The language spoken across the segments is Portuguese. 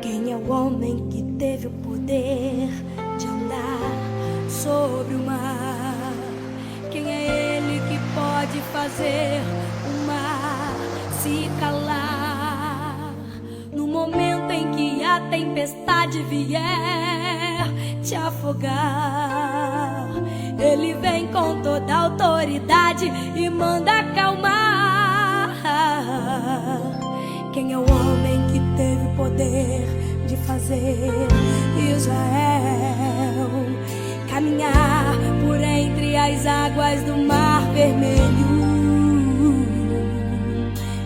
Quem é o homem que teve o poder de andar sobre o mar? Quem é ele que pode fazer o mar se calar? No momento em que a tempestade vier te afogar, ele vem com toda a autoridade e manda acalmar. Quem é o homem que teve o poder de fazer Israel caminhar por entre as águas do Mar Vermelho?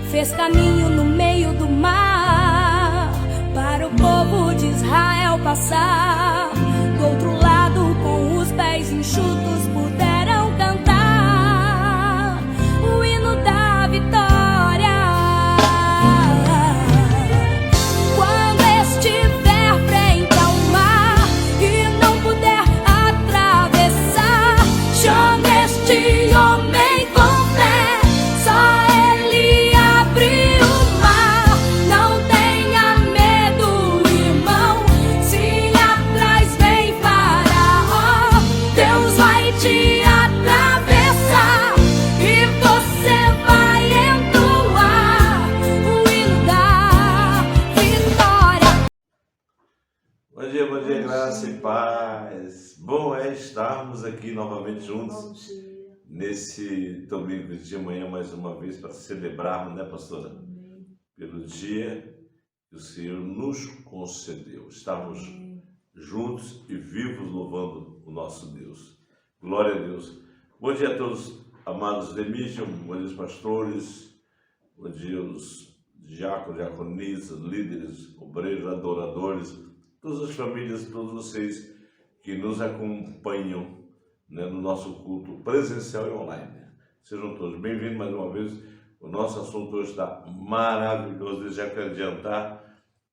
Fez caminho no meio do mar para o povo de Israel passar. Do outro lado, com os pés enxutos, puderam cantar o hino da vitória. Bom dia, graça e paz. Bom é estarmos aqui novamente juntos nesse domingo de manhã, mais uma vez, para celebrarmos, né, pastora? Amém. Pelo dia que o Senhor nos concedeu. Estamos juntos e vivos louvando o nosso Deus. Glória a Deus. Bom dia a todos, amados de Mission, bom dia os pastores, bom dia os diáconos, diaconisas, líderes, obreiros, adoradores, todas as famílias, todos vocês que nos acompanham, né, no nosso culto presencial e online. Sejam todos bem-vindos mais uma vez. O nosso assunto hoje está maravilhoso. Já quero adiantar,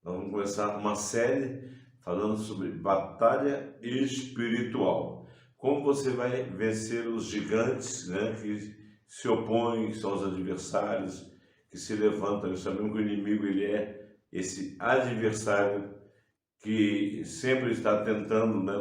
nós vamos começar uma série falando sobre batalha espiritual. Como você vai vencer os gigantes, né, que se opõem, que são os adversários, que se levantam. Nós sabemos que o inimigo ele é esse adversário que sempre está tentando, né,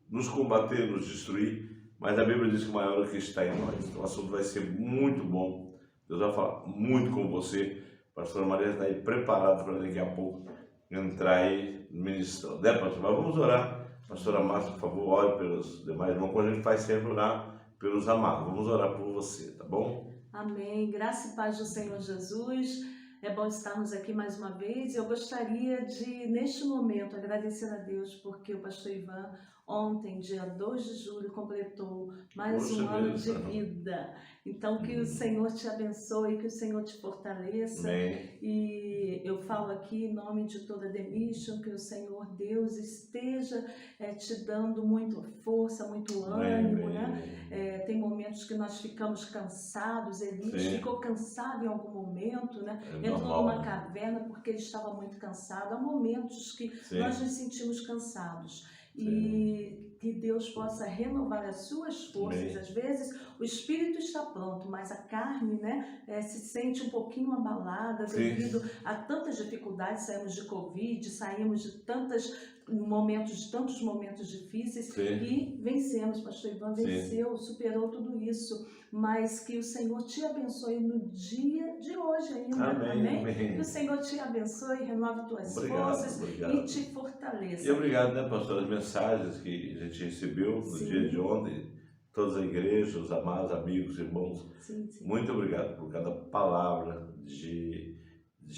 nos combater, nos destruir, mas a Bíblia diz que o maior é o que está em nós. Então o assunto vai ser muito bom. Deus vai falar muito com você. A pastora Maria está aí preparada para daqui a pouco entrar aí ministrando, né, pastor? Mas vamos orar. Pastora Márcia, por favor, ore pelos demais irmãos, como a gente faz sempre orar pelos amados. Vamos orar por você, tá bom? Amém. Graça e paz do Senhor Jesus. É bom estarmos aqui mais uma vez. Eu gostaria de, neste momento, agradecer a Deus porque o pastor Ivan, ontem, dia 2 de julho, completou mais um ano de vida. Então, que o Senhor te abençoe, que o Senhor te fortaleça. Amém. E eu falo aqui em nome de toda a The Mission, que o Senhor Deus esteja te dando muita força, muito ânimo, né? Tem momentos que nós ficamos cansados. Elias ficou cansado em algum momento, né? Entrou numa caverna porque ele estava muito cansado. Há momentos que nós nos sentimos cansados. E que Deus possa renovar as suas forças. Às vezes o espírito está pronto, mas a carne, né, se sente um pouquinho abalada devido a tantas dificuldades. Saímos de Covid, saímos de tantos momentos difíceis e vencemos. Pastor Ivan venceu, superou tudo isso. Mas que o Senhor te abençoe no dia de hoje ainda. Amém? Que o Senhor te abençoe, renove tuas forças e te fortaleça. E obrigado, né, pastor, as mensagens que a gente recebeu no dia de ontem, toda a igreja, os amados amigos, irmãos. Muito obrigado por cada palavra de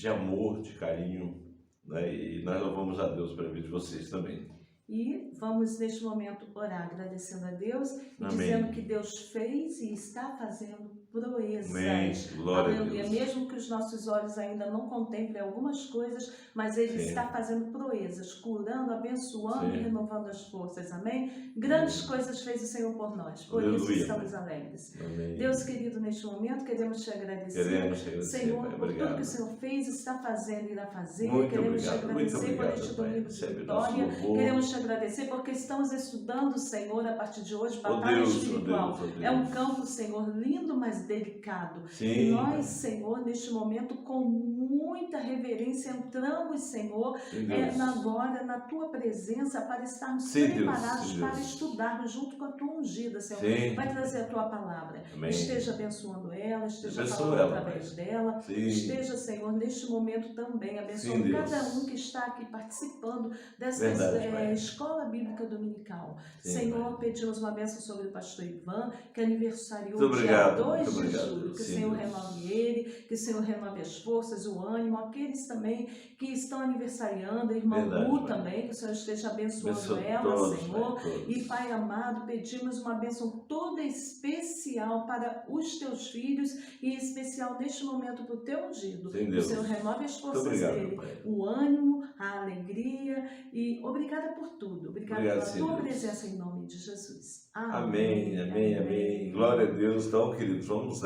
amor, de carinho, né? E nós louvamos a Deus pela vida de vocês também. E vamos, neste momento, orar agradecendo a Deus e dizendo que Deus fez e está fazendo proezas. Amém. Glória a Aleluia. Deus. Mesmo que os nossos olhos ainda não contemplem algumas coisas, mas Ele Sim. está fazendo proezas, curando, abençoando Sim. e renovando as forças. Amém? Grandes coisas fez o Senhor por nós. Por isso Aleluia. estamos alegres. Amém. Deus querido, neste momento queremos te agradecer. Queremos te agradecer, Senhor, Pai. por tudo Obrigado. que o Senhor fez, está fazendo e irá fazer. Muito Queremos te obrigado, muito agradecer por obrigado, este Pai. domingo de Recebe nosso vitória. louvor. Queremos te agradecer porque estamos estudando, Senhor, a partir de hoje, Oh batalha Deus, espiritual. oh Deus, oh Deus. É um campo, Senhor, lindo, mas delicado. E Sim. nós, Senhor, neste momento, com muita reverência, entramos, Senhor, Sim, Deus. agora na Tua presença para estarmos Sim, Deus, preparados sim, para Deus. estudarmos junto com a Tua ungida, Senhor. Sim. Vai trazer a Tua palavra. Amém. Esteja abençoando ela, esteja Abençoa falando ela, através Pai. dela. Sim. Esteja, Senhor, neste momento também abençoando Sim, Deus. cada um que está aqui participando dessa Verdade, Pai. escola bíblica dominical. Sim, Senhor, Pai. pedimos uma bênção sobre o pastor Ivan, que aniversariou Muito dia obrigado, 2 muito de obrigado. julho. Que o Sim, Senhor Deus. renove ele, que o Senhor renove as forças, o ânimo. Aqueles também que estão aniversariando, a irmã Verdade, Lu Pai. também, que o Senhor esteja abençoando Abençoa ela, todos, Senhor. Pai, todos. E Pai amado, pedimos uma bênção toda especial para os teus filhos e em especial neste momento para o teu ungido. Sim, Que o Deus. Senhor renove as forças Muito obrigado, dele, Pai. o ânimo, a alegria e obrigada por tudo. Obrigada Obrigado, pela Senhor tua Deus. presença em nome de Jesus. Amém, amém, amém. Glória a Deus. Então, queridos, vamos,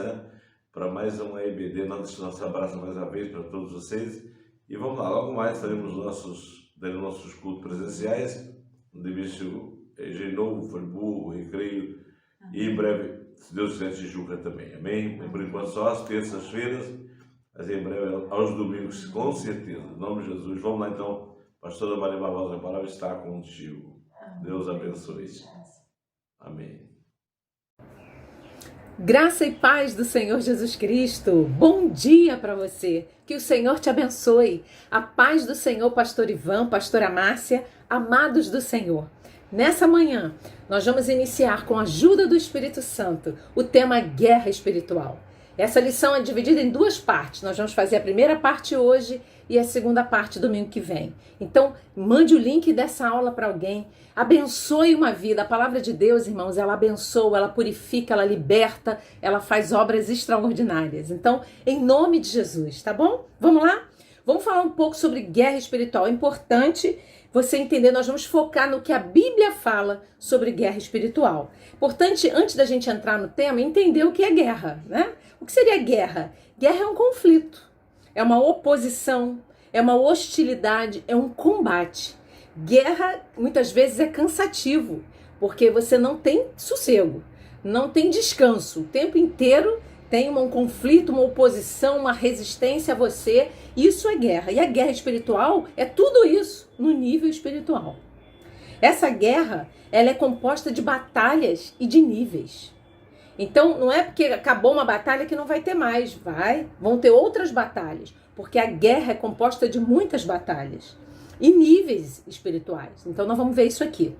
para mais um EBD, nosso abraço mais uma vez para todos vocês. E vamos lá, logo mais teremos nossos cultos presenciais, no Demício Genovo, Friburgo, Recreio, e em breve, se Deus quiser, Tijuca também. Amém? Por enquanto só às terças-feiras, mas em breve aos domingos, com certeza. Em nome de Jesus. Vamos lá então, pastora Maria Barbosa, a palavra está contigo. Deus abençoe. Amém. Graça e paz do Senhor Jesus Cristo. Bom dia para você. Que o Senhor te abençoe. A paz do Senhor, pastor Ivan, pastora Márcia, amados do Senhor. Nessa manhã, nós vamos iniciar com a ajuda do Espírito Santo o tema guerra espiritual. Essa lição é dividida em duas partes. Nós vamos fazer a primeira parte hoje e a segunda parte domingo que vem. Então, mande o link dessa aula para alguém. Abençoe uma vida. A palavra de Deus, irmãos, ela abençoa, ela purifica, ela liberta, ela faz obras extraordinárias. Então, em nome de Jesus, tá bom? Vamos lá? Vamos falar um pouco sobre guerra espiritual. É importante você entender, nós vamos focar no que a Bíblia fala sobre guerra espiritual. Importante, antes da gente entrar no tema, entender o que é guerra, né? O que seria guerra? Guerra é um conflito, é uma oposição, é uma hostilidade, é um combate. Guerra, muitas vezes, é cansativo, porque você não tem sossego, não tem descanso. O tempo inteiro tem um conflito, uma oposição, uma resistência a você. Isso é guerra. E a guerra espiritual é tudo isso no nível espiritual. Essa guerra, ela é composta de batalhas e de níveis. Então, não é porque acabou uma batalha que não vai ter mais. Vão ter outras batalhas, porque a guerra é composta de muitas batalhas e níveis espirituais. Então, nós vamos ver isso aqui.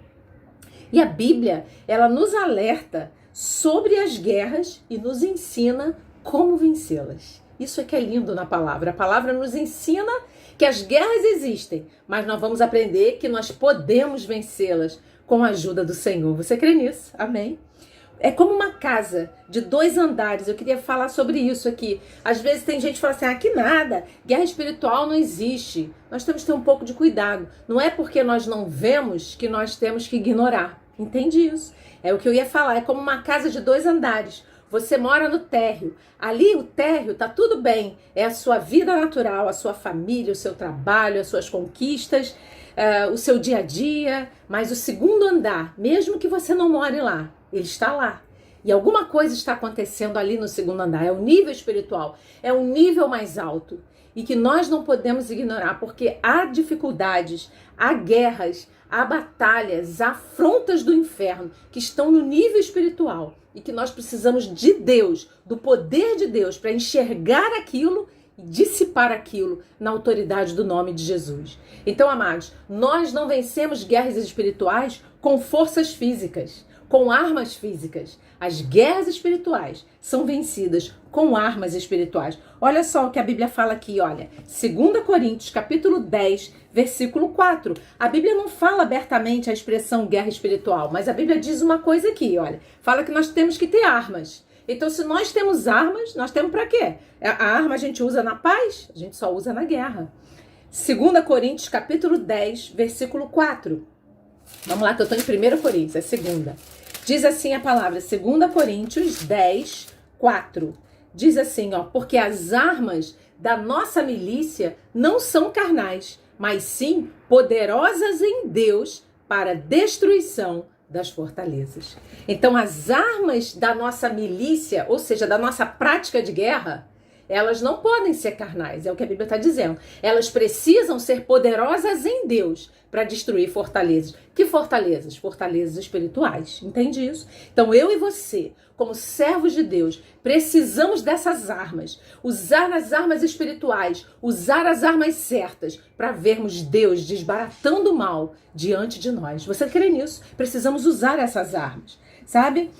E a Bíblia, ela nos alerta sobre as guerras e nos ensina como vencê-las. Isso é que é lindo na palavra. A palavra nos ensina que as guerras existem, mas nós vamos aprender que nós podemos vencê-las com a ajuda do Senhor. Você crê nisso? Amém? É como uma casa de 2 andares. Eu queria falar sobre isso aqui. Às vezes tem gente que fala assim, que nada, guerra espiritual não existe. Nós temos que ter um pouco de cuidado. Não é porque nós não vemos que nós temos que ignorar. Entende isso? É o que eu ia falar. É como uma casa de 2 andares. Você mora no térreo. Ali o térreo tá tudo bem. É a sua vida natural, a sua família, o seu trabalho, as suas conquistas, o seu dia a dia. Mas o segundo andar, mesmo que você não more lá, ele está lá. E alguma coisa está acontecendo ali no segundo andar. É o nível espiritual. É um nível mais alto. E que nós não podemos ignorar, porque há dificuldades, há guerras, há batalhas, há afrontas do inferno que estão no nível espiritual. E que nós precisamos de Deus, do poder de Deus, para enxergar aquilo e dissipar aquilo na autoridade do nome de Jesus. Então, amados, nós não vencemos guerras espirituais com forças físicas, com armas físicas. As guerras espirituais são vencidas com armas espirituais. Olha só o que a Bíblia fala aqui, olha. 2 Coríntios, capítulo 10, versículo 4. A Bíblia não fala abertamente a expressão guerra espiritual, mas a Bíblia diz uma coisa aqui, olha. Fala que nós temos que ter armas. Então, se nós temos armas, nós temos para quê? A arma a gente usa na paz? A gente só usa na guerra. 2 Coríntios, capítulo 10, versículo 4. Vamos lá, que eu estou em 1 Coríntios, é segunda. Diz assim a palavra, 2 Coríntios 10, 4. Diz assim, ó, porque as armas da nossa milícia não são carnais, mas sim poderosas em Deus para destruição das fortalezas. Então, as armas da nossa milícia, ou seja, da nossa prática de guerra, elas não podem ser carnais, é o que a Bíblia está dizendo. Elas precisam ser poderosas em Deus para destruir fortalezas. Que fortalezas? Fortalezas espirituais. Entende isso? Então, eu e você, como servos de Deus, precisamos dessas armas. Usar as armas espirituais, usar as armas certas para vermos Deus desbaratando o mal diante de nós. Você crê nisso? Precisamos usar essas armas, sabe?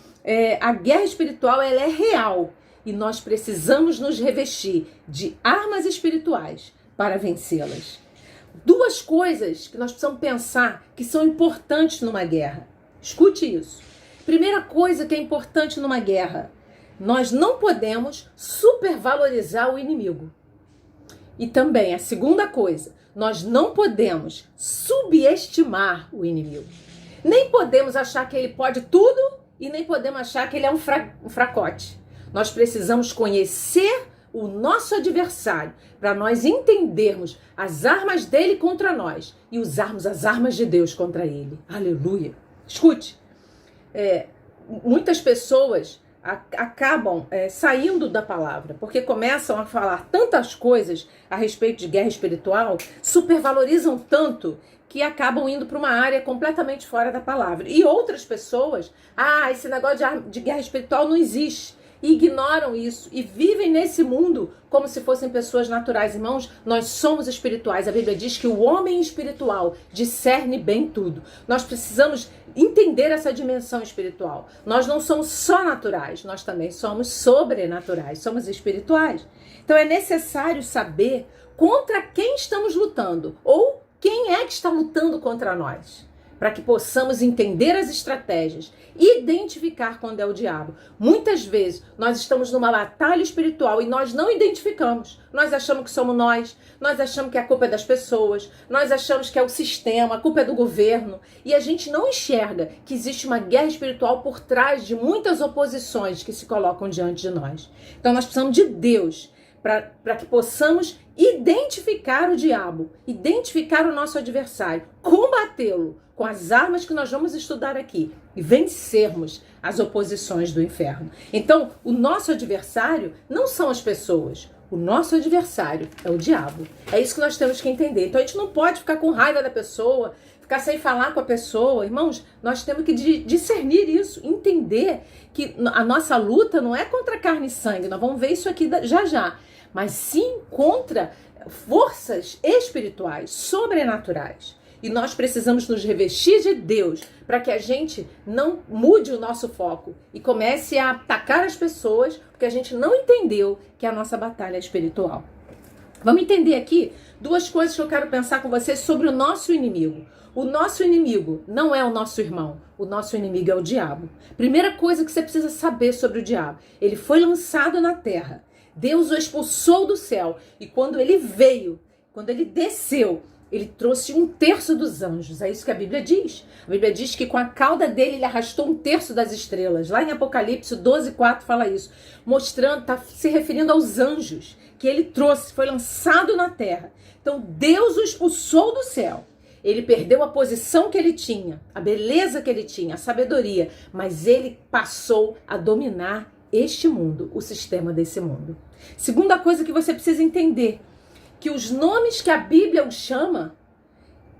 A guerra espiritual, ela é real. E nós precisamos nos revestir de armas espirituais para vencê-las. Duas coisas que nós precisamos pensar que são importantes numa guerra. Escute isso. Primeira coisa que é importante numa guerra: nós não podemos supervalorizar o inimigo. E também a segunda coisa, nós não podemos subestimar o inimigo. Nem podemos achar que ele pode tudo e nem podemos achar que ele é um fracote. Nós precisamos conhecer o nosso adversário para nós entendermos as armas dele contra nós e usarmos as armas de Deus contra ele. Aleluia! Escute, muitas pessoas acabam saindo da palavra porque começam a falar tantas coisas a respeito de guerra espiritual, supervalorizam tanto que acabam indo para uma área completamente fora da palavra. E outras pessoas, esse negócio de guerra espiritual não existe. E ignoram isso e vivem nesse mundo como se fossem pessoas naturais. Irmãos, nós somos espirituais. A Bíblia diz que o homem espiritual discerne bem tudo. Nós precisamos entender essa dimensão espiritual. Nós não somos só naturais, nós também somos sobrenaturais, somos espirituais. Então é necessário saber contra quem estamos lutando ou quem é que está lutando contra nós, para que possamos entender as estratégias, identificar quando é o diabo. Muitas vezes nós estamos numa batalha espiritual e nós não identificamos. Nós achamos que somos nós achamos que a culpa é das pessoas, nós achamos que é o sistema, a culpa é do governo. E a gente não enxerga que existe uma guerra espiritual por trás de muitas oposições que se colocam diante de nós. Então nós precisamos de Deus para que possamos identificar o diabo, identificar o nosso adversário, combatê-lo com as armas que nós vamos estudar aqui e vencermos as oposições do inferno. Então, o nosso adversário não são as pessoas, o nosso adversário é o diabo. É isso que nós temos que entender. Então, a gente não pode ficar com raiva da pessoa, ficar sem falar com a pessoa. Irmãos, nós temos que discernir isso, entender que a nossa luta não é contra carne e sangue, nós vamos ver isso aqui já já, mas sim contra forças espirituais, sobrenaturais. E nós precisamos nos revestir de Deus para que a gente não mude o nosso foco e comece a atacar as pessoas, porque a gente não entendeu que a nossa batalha é espiritual. Vamos entender aqui duas coisas que eu quero pensar com vocês sobre o nosso inimigo. O nosso inimigo não é o nosso irmão, o nosso inimigo é o diabo. Primeira coisa que você precisa saber sobre o diabo: ele foi lançado na terra. Deus o expulsou do céu e quando ele veio, quando ele desceu, ele trouxe 1/3 dos anjos. É isso que a Bíblia diz. A Bíblia diz que com a cauda dele ele arrastou 1/3 das estrelas. Lá em Apocalipse 12:4 fala isso, mostrando, está se referindo aos anjos que ele trouxe, foi lançado na terra. Então Deus o expulsou do céu. Ele perdeu a posição que ele tinha, a beleza que ele tinha, a sabedoria, mas ele passou a dominar este mundo, o sistema desse mundo. Segunda coisa que você precisa entender, que os nomes que a Bíblia o chama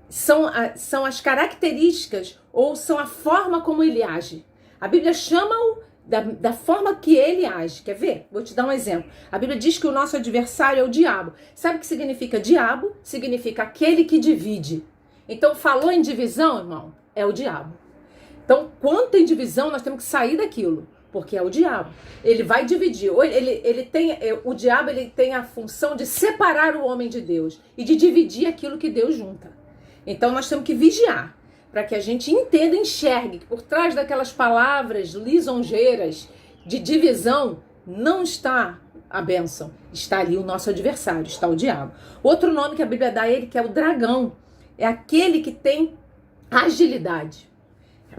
são as características ou são a forma como ele age. A Bíblia chama-o da forma que ele age. Quer ver? Vou te dar um exemplo. A Bíblia diz que o nosso adversário é o diabo. Sabe o que significa diabo? Significa aquele que divide. Então, falou em divisão, irmão, é o diabo. Então, quando tem divisão, nós temos que sair daquilo, porque é o diabo. Ele vai dividir. O diabo ele tem a função de separar o homem de Deus e de dividir aquilo que Deus junta. Então, nós temos que vigiar para que a gente entenda e enxergue que por trás daquelas palavras lisonjeiras de divisão, não está a bênção. Está ali o nosso adversário, está o diabo. Outro nome que a Bíblia dá a ele, que é o dragão. É aquele que tem agilidade.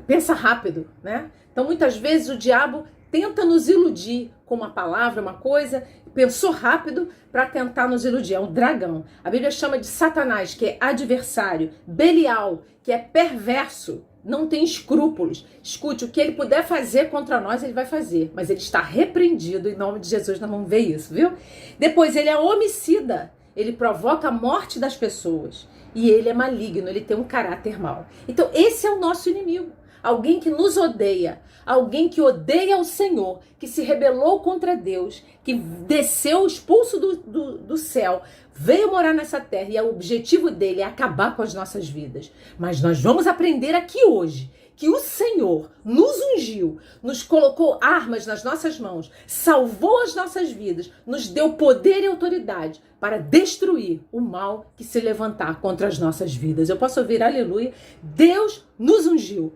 Pensa rápido, né? Então, muitas vezes o diabo tenta nos iludir com uma palavra, uma coisa, pensou rápido para tentar nos iludir. É um dragão. A Bíblia chama de Satanás, que é adversário. Belial, que é perverso, não tem escrúpulos. Escute, o que ele puder fazer contra nós, ele vai fazer. Mas ele está repreendido, em nome de Jesus, nós vamos ver isso, viu? Depois, ele é homicida. Ele provoca a morte das pessoas. E ele é maligno, ele tem um caráter mau. Então, esse é o nosso inimigo. Alguém que nos odeia, alguém que odeia o Senhor, que se rebelou contra Deus, que desceu expulso do céu, veio morar nessa terra e o objetivo dele é acabar com as nossas vidas. Mas nós vamos aprender aqui hoje que o Senhor nos ungiu, nos colocou armas nas nossas mãos, salvou as nossas vidas, nos deu poder e autoridade para destruir o mal que se levantar contra as nossas vidas. Eu posso ouvir aleluia? Deus nos ungiu.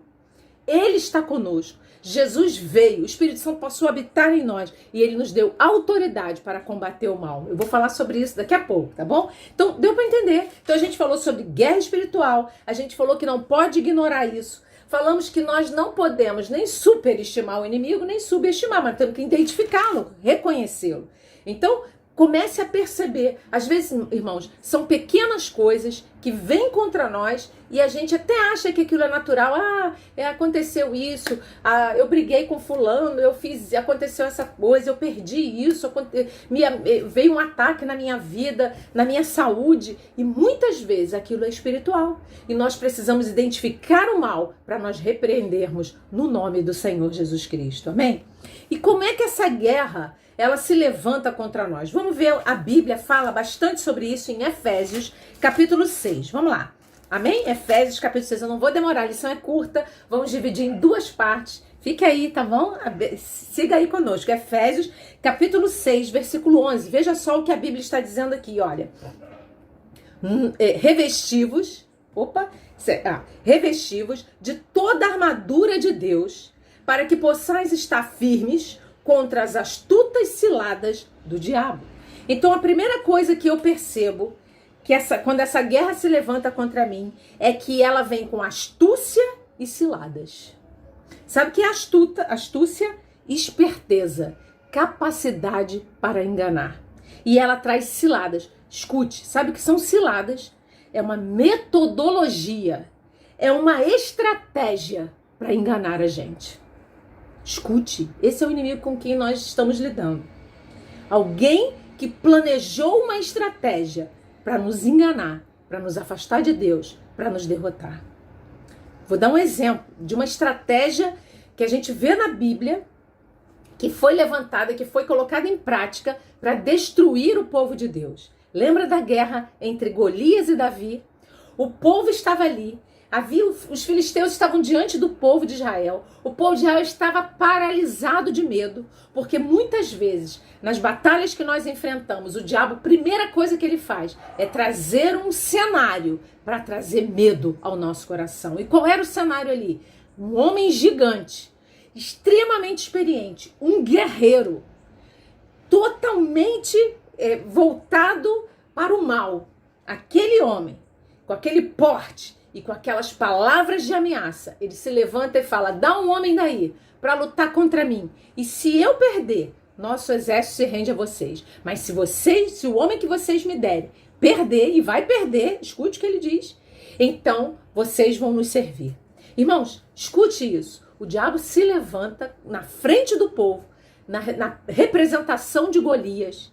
Ele está conosco. Jesus veio, o Espírito Santo passou a habitar em nós e ele nos deu autoridade para combater o mal. Eu vou falar sobre isso daqui a pouco, tá bom? Então, deu para entender. Então, a gente falou sobre guerra espiritual, a gente falou que não pode ignorar isso. Falamos que nós não podemos nem superestimar o inimigo, nem subestimar, mas temos que identificá-lo, reconhecê-lo. Então, comece a perceber. Às vezes, irmãos, são pequenas coisas que vêm contra nós e a gente até acha que aquilo é natural. Aconteceu isso, eu briguei com fulano, aconteceu essa coisa, eu perdi isso, veio um ataque na minha vida, na minha saúde. E muitas vezes aquilo é espiritual. E nós precisamos identificar o mal para nós repreendermos no nome do Senhor Jesus Cristo. Amém? E como é que essa guerra ela se levanta contra nós? Vamos ver, a Bíblia fala bastante sobre isso em Efésios, capítulo 6. Vamos lá. Amém? Efésios, capítulo 6. Eu não vou demorar, a lição é curta. Vamos dividir em duas partes. Fique aí, tá bom? Siga aí conosco. Efésios, capítulo 6, versículo 11. Veja só o que a Bíblia está dizendo aqui, olha. Revestivos de toda a armadura de Deus, para que possais estar firmes contra as astutas ciladas do diabo. Então, a primeira coisa que eu percebo, quando essa guerra se levanta contra mim, é que ela vem com astúcia e ciladas. Sabe o que é astúcia? Esperteza, capacidade para enganar. E ela traz ciladas. Escute, sabe o que são ciladas? É uma metodologia, é uma estratégia para enganar a gente. Escute, esse é o inimigo com quem nós estamos lidando. Alguém que planejou uma estratégia para nos enganar, para nos afastar de Deus, para nos derrotar. Vou dar um exemplo de uma estratégia que a gente vê na Bíblia, que foi levantada, que foi colocada em prática para destruir o povo de Deus. Lembra da guerra entre Golias e Davi? O povo estava ali. Os filisteus estavam diante do povo de Israel. O povo de Israel estava paralisado de medo, porque muitas vezes, nas batalhas que nós enfrentamos, o diabo, a primeira coisa que ele faz é trazer um cenário para trazer medo ao nosso coração. E qual era o cenário ali? Um homem gigante, extremamente experiente, um guerreiro, totalmente voltado para o mal. Aquele homem, com aquele porte e com aquelas palavras de ameaça, ele se levanta e fala: dá um homem daí para lutar contra mim. E se eu perder, nosso exército se rende a vocês. Mas se o homem que vocês me derem perder, e vai perder, escute o que ele diz, então vocês vão nos servir. Irmãos, escute isso. O diabo se levanta na frente do povo, na representação de Golias,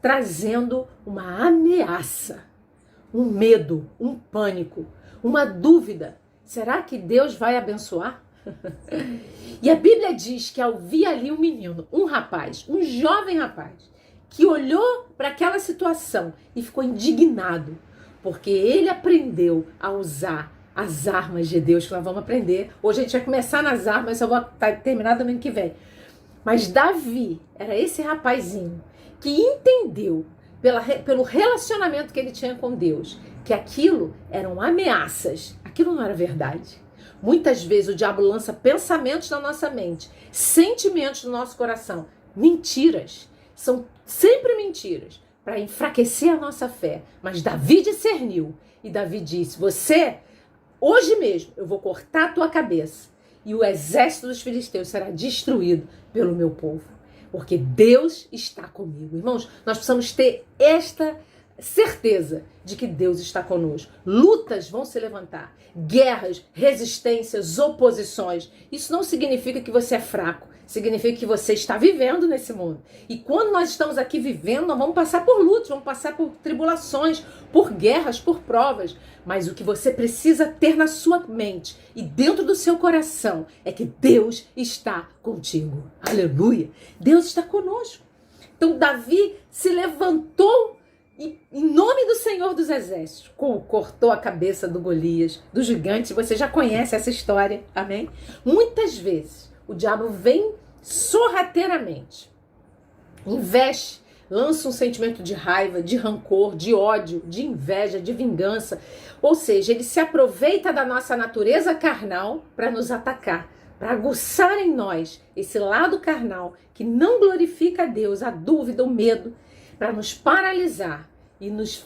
trazendo uma ameaça, um medo, um pânico, uma dúvida. Será que Deus vai abençoar? E a Bíblia diz que havia ali um menino, um rapaz, um jovem rapaz, que olhou para aquela situação e ficou indignado, porque ele aprendeu a usar as armas de Deus, que nós vamos aprender. Hoje a gente vai começar nas armas, eu vou terminar domingo que vem. Mas Davi era esse rapazinho que entendeu, pelo relacionamento que ele tinha com Deus, que aquilo eram ameaças, aquilo não era verdade. Muitas vezes o diabo lança pensamentos na nossa mente, sentimentos no nosso coração, mentiras. São sempre mentiras para enfraquecer a nossa fé. Mas Davi discerniu e Davi disse: você, hoje mesmo, eu vou cortar a tua cabeça e o exército dos filisteus será destruído pelo meu povo. Porque Deus está comigo. Irmãos, nós precisamos ter esta certeza de que Deus está conosco. Lutas vão se levantar, guerras, resistências, oposições. Isso não significa que você é fraco, significa que você está vivendo nesse mundo. E quando nós estamos aqui vivendo, nós vamos passar por lutas, vamos passar por tribulações, por guerras, por provas. Mas o que você precisa ter na sua mente e dentro do seu coração é que Deus está contigo. Aleluia! Deus está conosco. Então Davi se levantou e, em nome do Senhor dos Exércitos, cortou a cabeça do Golias, do gigante. Você já conhece essa história, amém? Muitas vezes o diabo vem sorrateiramente, investe, lança um sentimento de raiva, de rancor, de ódio, de inveja, de vingança. Ou seja, ele se aproveita da nossa natureza carnal para nos atacar, para aguçar em nós esse lado carnal que não glorifica a Deus, a dúvida, o medo, para nos paralisar e nos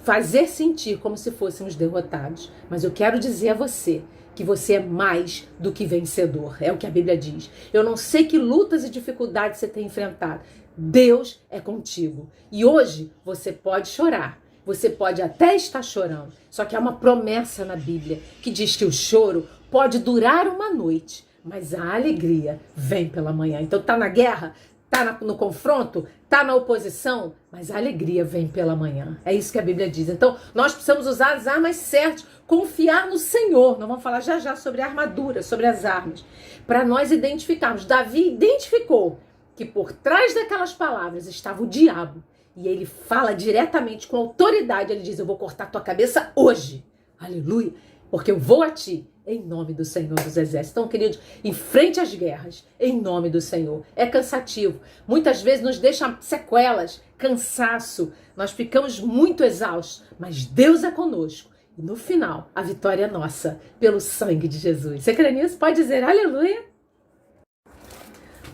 fazer sentir como se fôssemos derrotados. Mas eu quero dizer a você que você é mais do que vencedor. É o que a Bíblia diz. Eu não sei que lutas e dificuldades você tem enfrentado. Deus é contigo. E hoje você pode chorar. Você pode até estar chorando. Só que há uma promessa na Bíblia que diz que o choro pode durar uma noite, mas a alegria vem pela manhã. Então tá na guerra, tá no confronto, tá na oposição, mas a alegria vem pela manhã. É isso que a Bíblia diz. Então nós precisamos usar as armas certas, confiar no Senhor. Nós vamos falar já sobre a armadura, sobre as armas, para nós identificarmos. Davi identificou que por trás daquelas palavras estava o diabo. E ele fala diretamente com autoridade. Ele diz: eu vou cortar tua cabeça hoje. Aleluia. Porque eu vou a ti em nome do Senhor dos Exércitos. Então, queridos, enfrente as guerras em nome do Senhor. É cansativo. Muitas vezes nos deixa sequelas, cansaço. Nós ficamos muito exaustos. Mas Deus é conosco. E no final, a vitória é nossa pelo sangue de Jesus. Você crê nisso? Pode dizer aleluia.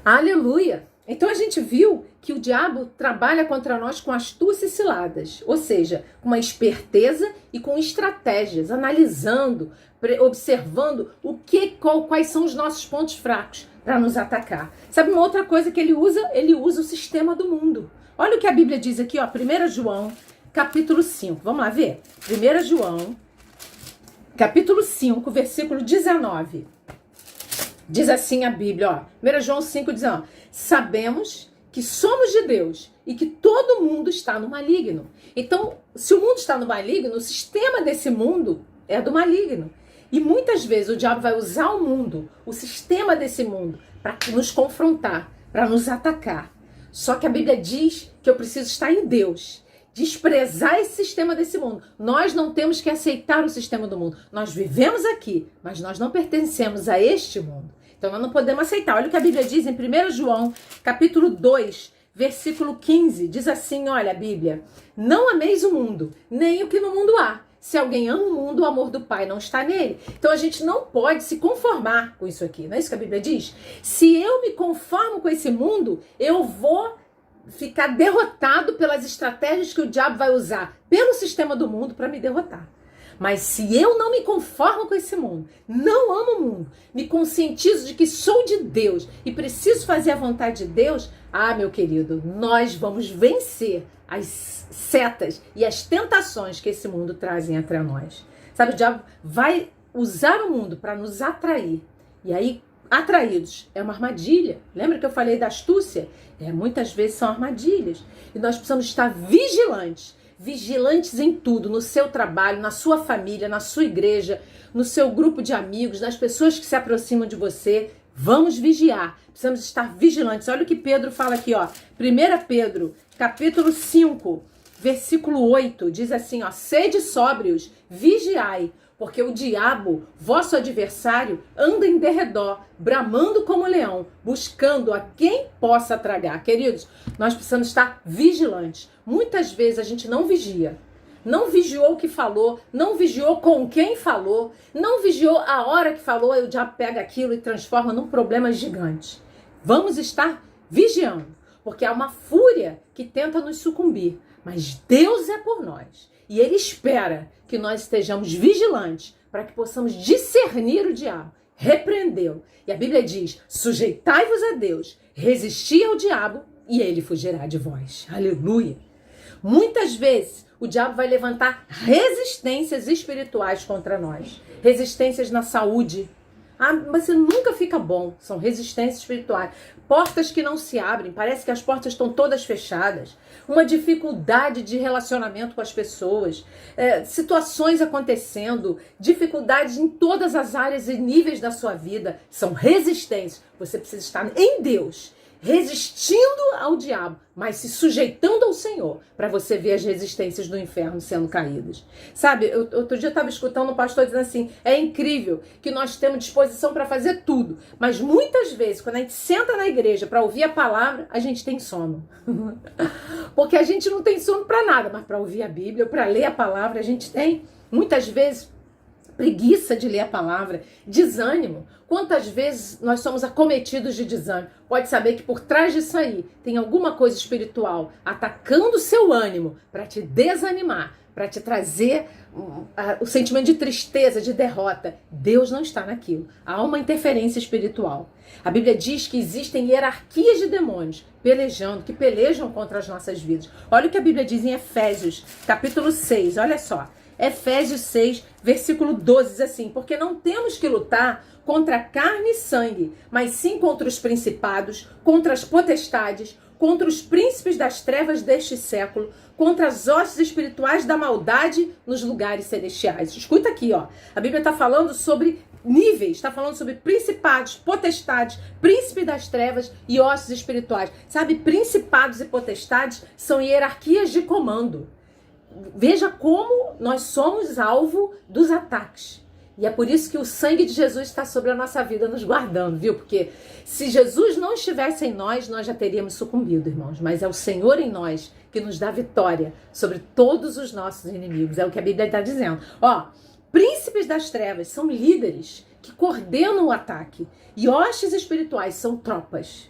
Aleluia. Então a gente viu que o diabo trabalha contra nós com astúcia e ciladas, ou seja, com uma esperteza e com estratégias, analisando, observando quais são os nossos pontos fracos para nos atacar. Sabe uma outra coisa que ele usa? Ele usa o sistema do mundo. Olha o que a Bíblia diz aqui, ó, 1 João, capítulo 5. Vamos lá ver? 1 João, capítulo 5, versículo 19. Diz assim a Bíblia, ó, 1 João 5, 19. Sabemos que somos de Deus e que todo mundo está no maligno. Então, se o mundo está no maligno, o sistema desse mundo é do maligno. E muitas vezes o diabo vai usar o mundo, o sistema desse mundo, para nos confrontar, para nos atacar. Só que a Bíblia diz que eu preciso estar em Deus, desprezar esse sistema desse mundo. Nós não temos que aceitar o sistema do mundo. Nós vivemos aqui, mas nós não pertencemos a este mundo. Então nós não podemos aceitar. Olha o que a Bíblia diz em 1 João, capítulo 2, versículo 15. Diz assim, olha a Bíblia: não ameis o mundo, nem o que no mundo há. Se alguém ama o mundo, o amor do Pai não está nele. Então a gente não pode se conformar com isso aqui. Não é isso que a Bíblia diz? Se eu me conformo com esse mundo, eu vou ficar derrotado pelas estratégias que o diabo vai usar pelo sistema do mundo para me derrotar. Mas se eu não me conformo com esse mundo, não amo o mundo, me conscientizo de que sou de Deus e preciso fazer a vontade de Deus, meu querido, nós vamos vencer as setas e as tentações que esse mundo trazem entre nós. Sabe, o diabo vai usar o mundo para nos atrair. E aí, atraídos é uma armadilha. Lembra que eu falei da astúcia? Muitas vezes são armadilhas. E nós precisamos estar vigilantes. Vigilantes em tudo, no seu trabalho, na sua família, na sua igreja, no seu grupo de amigos, nas pessoas que se aproximam de você. Vamos vigiar, precisamos estar vigilantes. Olha o que Pedro fala aqui, ó. 1 Pedro, capítulo 5, versículo 8, diz assim, ó: sede sóbrios, vigiai, porque o diabo, vosso adversário, anda em derredor, bramando como leão, buscando a quem possa tragar. Queridos, nós precisamos estar vigilantes. Muitas vezes a gente não vigia. não vigiou o que falou, não vigiou com quem falou, não vigiou a hora que falou, aí o diabo pega aquilo e transforma num problema gigante. Vamos estar vigiando, porque há uma fúria que tenta nos sucumbir, mas Deus é por nós. E Ele espera que nós estejamos vigilantes para que possamos discernir o diabo, repreendê-lo. E a Bíblia diz, sujeitai-vos a Deus, resisti ao diabo e ele fugirá de vós. Aleluia! Muitas vezes o diabo vai levantar resistências espirituais contra nós. Resistências na saúde. Ah, mas você nunca fica bom. São resistências espirituais. Portas que não se abrem. Parece que as portas estão todas fechadas. Uma dificuldade de relacionamento com as pessoas. Situações acontecendo. Dificuldades em todas as áreas e níveis da sua vida. São resistências. Você precisa estar em Deus, resistindo ao diabo, mas se sujeitando ao Senhor, para você ver as resistências do inferno sendo caídas. Sabe, outro dia eu estava escutando um pastor dizendo assim, é incrível que nós temos disposição para fazer tudo, mas muitas vezes, quando a gente senta na igreja para ouvir a palavra, a gente tem sono. Porque a gente não tem sono para nada, mas para ouvir a Bíblia, para ler a palavra, a gente tem, muitas vezes, preguiça de ler a palavra, desânimo. Quantas vezes nós somos acometidos de desânimo? Pode saber que por trás disso aí tem alguma coisa espiritual atacando o seu ânimo para te desanimar, para te trazer o sentimento de tristeza, de derrota. Deus não está naquilo. Há uma interferência espiritual. A Bíblia diz que existem hierarquias de demônios que pelejam contra as nossas vidas. Olha o que a Bíblia diz em Efésios, capítulo 6, olha só. Efésios 6, versículo 12, diz assim, porque não temos que lutar contra carne e sangue, mas sim contra os principados, contra as potestades, contra os príncipes das trevas deste século, contra as hostes espirituais da maldade nos lugares celestiais. Escuta aqui, ó. A Bíblia está falando sobre níveis, está falando sobre principados, potestades, príncipe das trevas e hostes espirituais. Sabe, principados e potestades são hierarquias de comando. Veja como nós somos alvo dos ataques. E é por isso que o sangue de Jesus está sobre a nossa vida, nos guardando, viu? Porque se Jesus não estivesse em nós, nós já teríamos sucumbido, irmãos. Mas é o Senhor em nós que nos dá vitória sobre todos os nossos inimigos. É o que a Bíblia está dizendo. Ó, príncipes das trevas são líderes que coordenam o ataque. E hostes espirituais são tropas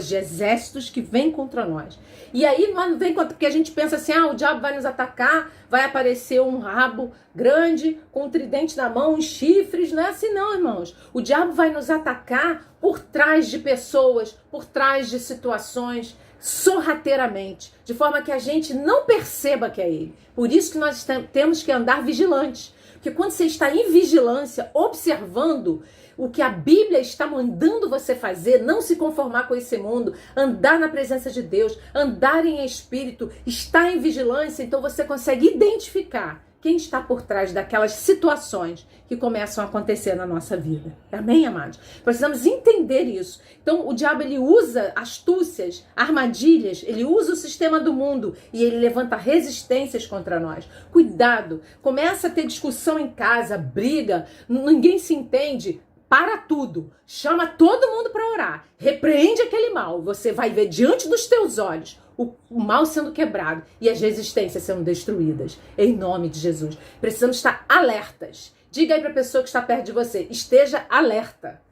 de exércitos que vêm contra nós. E aí não vem contra, porque a gente pensa assim, o diabo vai nos atacar, vai aparecer um rabo grande, com um tridente na mão, uns chifres, não é assim não, irmãos. O diabo vai nos atacar por trás de pessoas, por trás de situações, sorrateiramente, de forma que a gente não perceba que é ele. Por isso que nós temos que andar vigilantes. Porque quando você está em vigilância, observando o que a Bíblia está mandando você fazer, não se conformar com esse mundo, andar na presença de Deus, andar em espírito, estar em vigilância, então você consegue identificar quem está por trás daquelas situações que começam a acontecer na nossa vida. Amém, amados? Precisamos entender isso. Então, o diabo, ele usa astúcias, armadilhas, ele usa o sistema do mundo e ele levanta resistências contra nós. Cuidado, começa a ter discussão em casa, briga, ninguém se entende. Para tudo, chama todo mundo para orar, repreende aquele mal, você vai ver diante dos teus olhos o mal sendo quebrado e as resistências sendo destruídas, em nome de Jesus. Precisamos estar alertas. Diga aí para a pessoa que está perto de você, esteja alerta.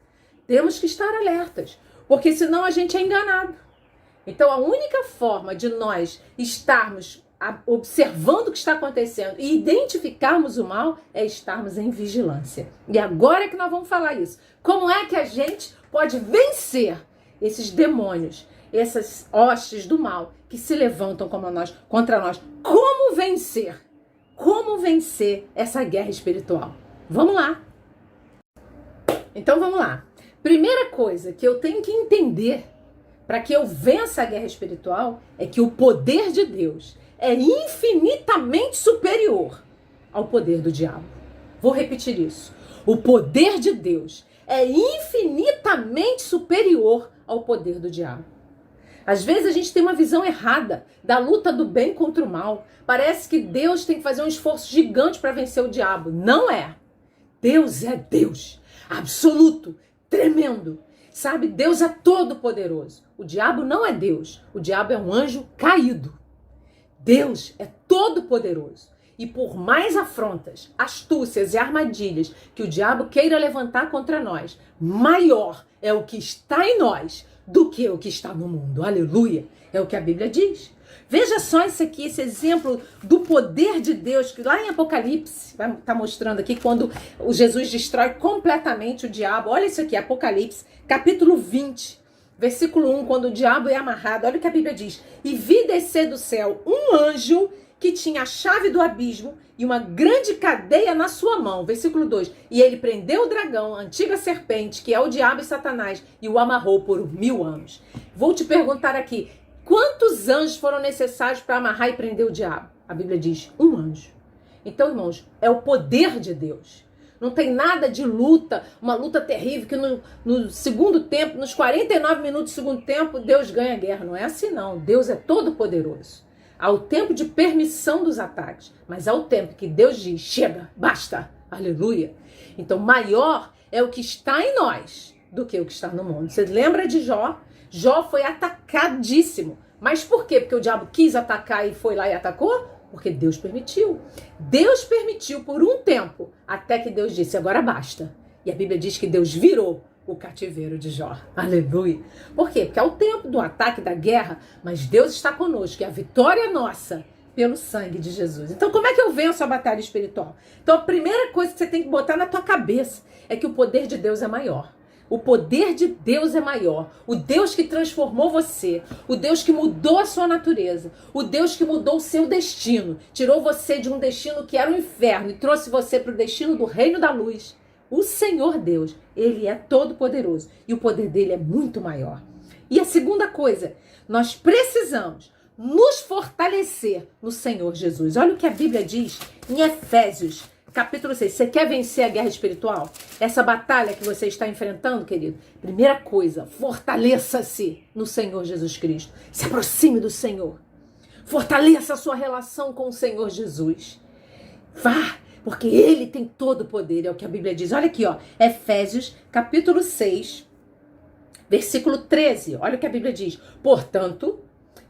Temos que estar alertas, porque senão a gente é enganado. Então a única forma de nós estarmos observando o que está acontecendo e identificarmos o mal é estarmos em vigilância. E agora é que nós vamos falar isso. Como é que a gente pode vencer esses demônios, essas hostes do mal que se levantam contra nós? Como vencer? Como vencer essa guerra espiritual? Vamos lá. Então vamos lá. Primeira coisa que eu tenho que entender para que eu vença a guerra espiritual é que o poder de Deus é infinitamente superior ao poder do diabo. Vou repetir isso. O poder de Deus é infinitamente superior ao poder do diabo. Às vezes a gente tem uma visão errada da luta do bem contra o mal. Parece que Deus tem que fazer um esforço gigante para vencer o diabo. Não é. Deus é Deus. Absoluto. Tremendo. Sabe? Deus é todo poderoso. O diabo não é Deus. O diabo é um anjo caído. Deus é todo poderoso. E por mais afrontas, astúcias e armadilhas que o diabo queira levantar contra nós, maior é o que está em nós do que o que está no mundo. Aleluia! É o que a Bíblia diz. Veja só isso aqui, esse exemplo do poder de Deus, que lá em Apocalipse, vai estar mostrando aqui, quando o Jesus destrói completamente o diabo. Olha isso aqui, Apocalipse, capítulo 20, versículo 1, quando o diabo é amarrado. Olha o que a Bíblia diz. E vi descer do céu um anjo que tinha a chave do abismo e uma grande cadeia na sua mão. Versículo 2. E ele prendeu o dragão, a antiga serpente, que é o diabo e Satanás, e o amarrou por 1000 anos. Vou te perguntar aqui, quantos anjos foram necessários para amarrar e prender o diabo? A Bíblia diz, um anjo. Então, irmãos, é o poder de Deus. Não tem nada de luta, uma luta terrível, que no segundo tempo, nos 49 minutos do segundo tempo, Deus ganha a guerra. Não é assim, não. Deus é todo poderoso. Há o tempo de permissão dos ataques, mas há o tempo que Deus diz, chega, basta, aleluia. Então maior é o que está em nós do que o que está no mundo. Você lembra de Jó? Jó foi atacadíssimo. Mas por quê? Porque o diabo quis atacar e foi lá e atacou? Porque Deus permitiu. Deus permitiu por um tempo, até que Deus disse, agora basta. E a Bíblia diz que Deus virou o cativeiro de Jó. Aleluia. Por quê? Porque é o tempo do ataque, da guerra, mas Deus está conosco e a vitória é nossa pelo sangue de Jesus. Então, como é que eu venço a batalha espiritual? Então, a primeira coisa que você tem que botar na tua cabeça é que o poder de Deus é maior. O poder de Deus é maior. O Deus que transformou você, o Deus que mudou a sua natureza, o Deus que mudou o seu destino, tirou você de um destino que era o inferno e trouxe você para o destino do reino da luz. O Senhor Deus, Ele é todo poderoso e o poder dele é muito maior. E a segunda coisa, nós precisamos nos fortalecer no Senhor Jesus. Olha o que a Bíblia diz em Efésios, capítulo 6. Você quer vencer a guerra espiritual? Essa batalha que você está enfrentando, querido? Primeira coisa, fortaleça-se no Senhor Jesus Cristo. Se aproxime do Senhor. Fortaleça a sua relação com o Senhor Jesus. Vá, porque Ele tem todo o poder, é o que a Bíblia diz. Olha aqui, ó, Efésios, capítulo 6, versículo 13. Olha o que a Bíblia diz. Portanto,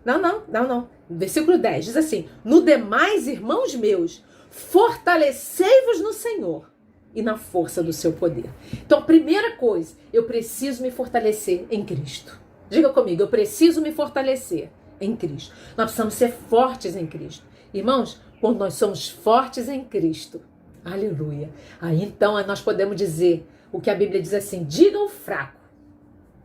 não. Versículo 10 diz assim, no demais, irmãos meus, fortalecei-vos no Senhor e na força do seu poder. Então, a primeira coisa, eu preciso me fortalecer em Cristo. Diga comigo, eu preciso me fortalecer em Cristo. Nós precisamos ser fortes em Cristo. Irmãos, quando nós somos fortes em Cristo, aleluia, aí então nós podemos dizer o que a Bíblia diz assim, diga ao fraco,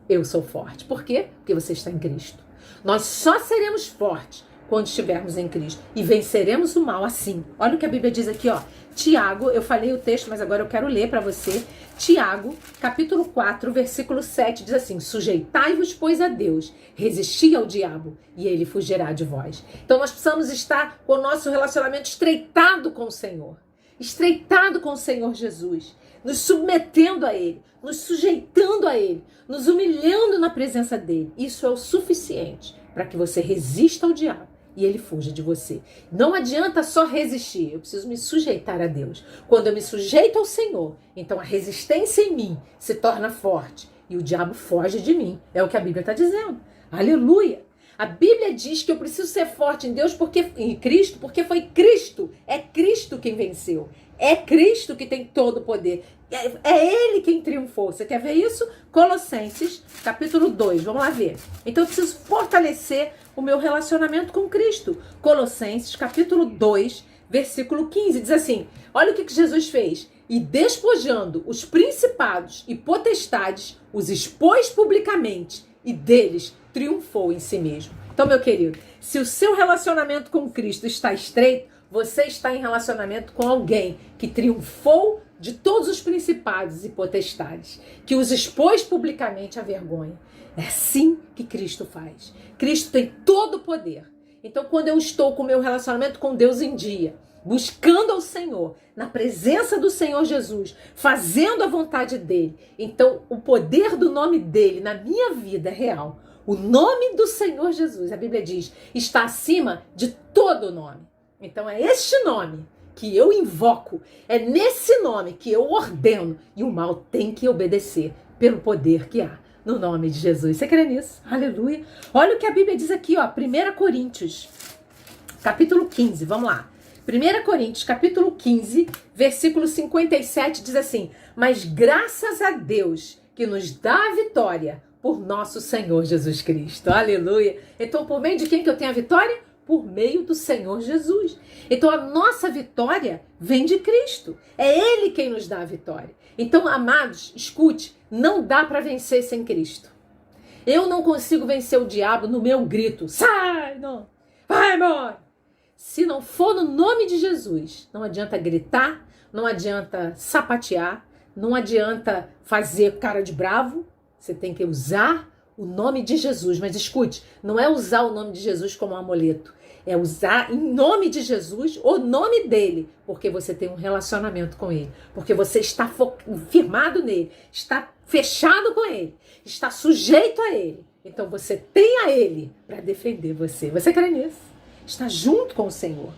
eu sou forte. Por quê? Porque você está em Cristo. Nós só seremos fortes quando estivermos em Cristo e venceremos o mal assim. Olha o que a Bíblia diz aqui, ó. Tiago, eu falei o texto, mas agora eu quero ler para você. Tiago, capítulo 4, versículo 7, diz assim, sujeitai-vos, pois, a Deus, resisti ao diabo, e ele fugirá de vós. Então nós precisamos estar com o nosso relacionamento estreitado com o Senhor, estreitado com o Senhor Jesus, nos submetendo a Ele, nos sujeitando a Ele, nos humilhando na presença dEle. Isso é o suficiente para que você resista ao diabo e ele fuja de você. Não adianta só resistir, eu preciso me sujeitar a Deus. Quando eu me sujeito ao Senhor, então a resistência em mim se torna forte e o diabo foge de mim. É o que a Bíblia está dizendo. Aleluia! A Bíblia diz que eu preciso ser forte em Deus, em Cristo, porque foi Cristo. É Cristo quem venceu. É Cristo que tem todo o poder. É Ele quem triunfou. Você quer ver isso? Colossenses, capítulo 2. Vamos lá ver. Então eu preciso fortalecer o meu relacionamento com Cristo. Colossenses, capítulo 2, versículo 15. Diz assim, olha o que Jesus fez. E despojando os principados e potestades, os expôs publicamente e deles triunfou em si mesmo. Então, meu querido, se o seu relacionamento com Cristo está estreito, você está em relacionamento com alguém que triunfou de todos os principados e potestades, que os expôs publicamente à vergonha. É assim que Cristo faz. Cristo tem todo o poder. Então, quando eu estou com o meu relacionamento com Deus em dia, buscando ao Senhor, na presença do Senhor Jesus, fazendo a vontade dEle, então o poder do nome dEle na minha vida é real. O nome do Senhor Jesus, a Bíblia diz, está acima de todo nome. Então é este nome que eu invoco, é nesse nome que eu ordeno e o mal tem que obedecer pelo poder que há no nome de Jesus. Você crê nisso? Aleluia. Olha o que a Bíblia diz aqui, ó, 1 Coríntios, capítulo 15, vamos lá. 1 Coríntios, capítulo 15, versículo 57, diz assim: mas graças a Deus que nos dá a vitória por nosso Senhor Jesus Cristo. Aleluia. Então, por meio de quem que eu tenho a vitória? Por meio do Senhor Jesus. Então, a nossa vitória vem de Cristo. É Ele quem nos dá a vitória. Então, amados, escute, não dá para vencer sem Cristo. Eu não consigo vencer o diabo no meu grito. Sai, não. Vai embora. Se não for no nome de Jesus, não adianta gritar, não adianta sapatear, não adianta fazer cara de bravo. Você tem que usar o nome de Jesus. Mas escute, não é usar o nome de Jesus como um amuleto. É usar em nome de Jesus o nome dele, porque você tem um relacionamento com ele, porque você está firmado nele, está fechado com ele, está sujeito a ele. Então você tem a ele para defender você. Você crê nisso? Está junto com o Senhor.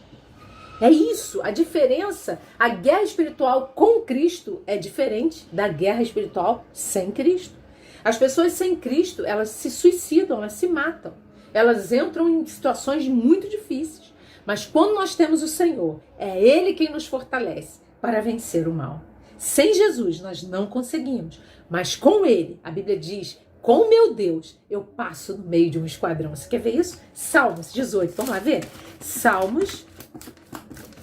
É isso, a diferença. A guerra espiritual com Cristo é diferente da guerra espiritual sem Cristo. As pessoas sem Cristo, elas se suicidam, elas se matam. Elas entram em situações muito difíceis. Mas quando nós temos o Senhor, é Ele quem nos fortalece para vencer o mal. Sem Jesus, nós não conseguimos. Mas com Ele, a Bíblia diz: com meu Deus, eu passo no meio de um esquadrão. Você quer ver isso? Salmos 18, vamos lá ver? Salmos